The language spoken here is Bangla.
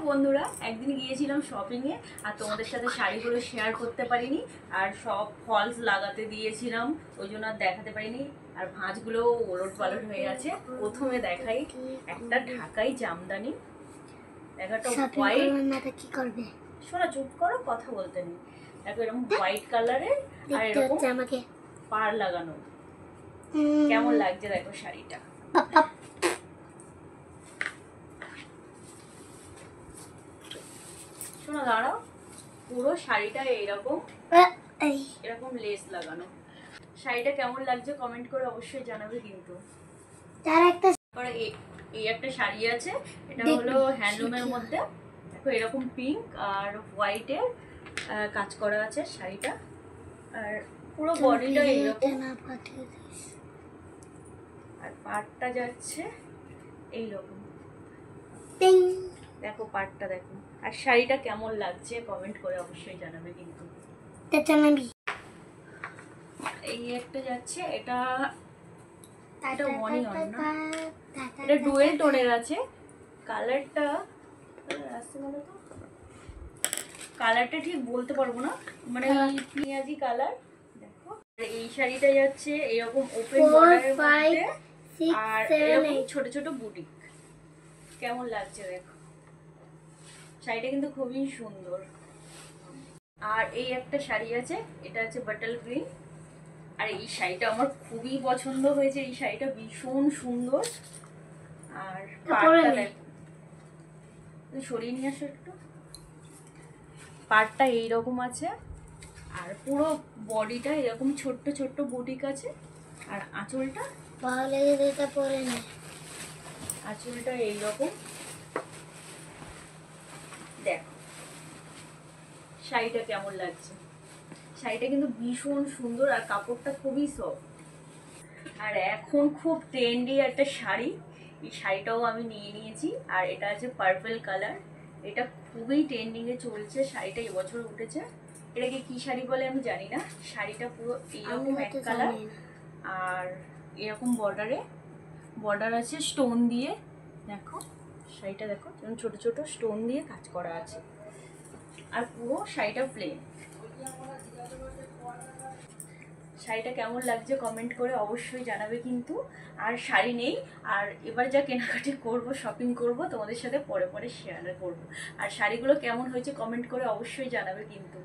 বন্ধুরা, একদিন গিয়েছিলাম শপিংয়ে আর তোমাদের সাথে শাড়িগুলো শেয়ার করতে পারিনি আর সব ফলস লাগাতে দিয়েছিলাম, ওই জন্য আর দেখাতে পারিনি। আর ভাঁজগুলো ওলট পালট হয়ে গেছে। প্রথমে দেখাই একটা ঢাকাই জামদানি, একটা হোয়াইট। কি করবে? শোনা, চুপ করো, কথা বলতে নেই। দেখো এরকম হোয়াইট কালারের আর এরকম আমাকে পার লাগানো। কেমন লাগছে দেখো শাড়িটা। শোনো দাঁড়াও, পুরো শাড়িটা এইরকম এরকম লেস লাগানো। শাড়িটা কেমন লাগছে কমেন্ট করে অবশ্যই জানাবে কিন্তু। তার একটা এই একটা শাড়ি আছে, এটা হলো হ্যান্ডলুমের মধ্যে। দেখো এরকম পিঙ্ক আর হোয়াইটের কাজ করা আছে শাড়িটা, আর পুরো বডিটা এইরকম, আর পাটটা যাচ্ছে এইরকম। দেখো পাটটা দেখো। আর শাড়িটা কেমন লাগছে কমেন্ট করে অবশ্যই জানাবে কিন্তু। এই একটা যাচ্ছে, এটা মনি হয় না, এটা ডুয়েল টোনের আছে। কালারটা কালারটা ঠিক বলতে পারবো না, মানে পেঁয়াজি কালার। দেখো এই শাড়িটা যাচ্ছে এরকম ওপেন বর্ডারের মধ্যে আর এরকম ছোট ছোট বুটিক। কেমন লাগছে দেখো, শাড়িটা কিন্তু খুবই সুন্দর। আর এই একটা শাড়ি আছে, এটা আছে বাটল গ্রিন। আর এই শাড়িটা আমার খুবই পছন্দ হয়েছে, এই শাড়িটা ভীষণ সুন্দর। আর পাড়টা দেখো, সরিয়ে নিয়ে আসো একটু। পাড়টা এইরকম আছে আর পুরো বডিটা এরকম ছোট্ট ছোট্ট বুটিক আছে। আর আঁচলটা আঁচলটা এইরকম। দেখো শাড়িটা কেমন লাগছে। শাড়িটা কিন্তু ভীষণ সুন্দর আর কাপড়টা খুবই সফট। আর এখন খুব ট্রেন্ডি একটা শাড়ি, এই শাড়িটাও আমি নিয়ে নিয়েছি। আর এটা আছে পার্পল কালার, এটা খুবই ট্রেন্ডিং এ চলছে। শাড়িটা এবছর উঠেছে। এটাকে কি শাড়ি বলে আমি জানি না। শাড়িটা পুরো এইরকম এক কালার আর এরকম বর্ডার আছে স্টোন দিয়ে। দেখো শাড়িটা দেখো, ছোট ছোট স্টোন দিয়ে কাজ করা আছে। আর পুরো শাড়িটা প্লেন। শাড়িটা কেমন লাগছে কমেন্ট করে অবশ্যই জানাবে কিন্তু। আর শাড়ি নেই, আর এবার যা কেনাকাটি করব, শপিং করব, তোমাদের সাথে পরে পরে শেয়ার করব। আর শাড়িগুলো কেমন হয়েছে কমেন্ট করে অবশ্যই জানাবে কিন্তু।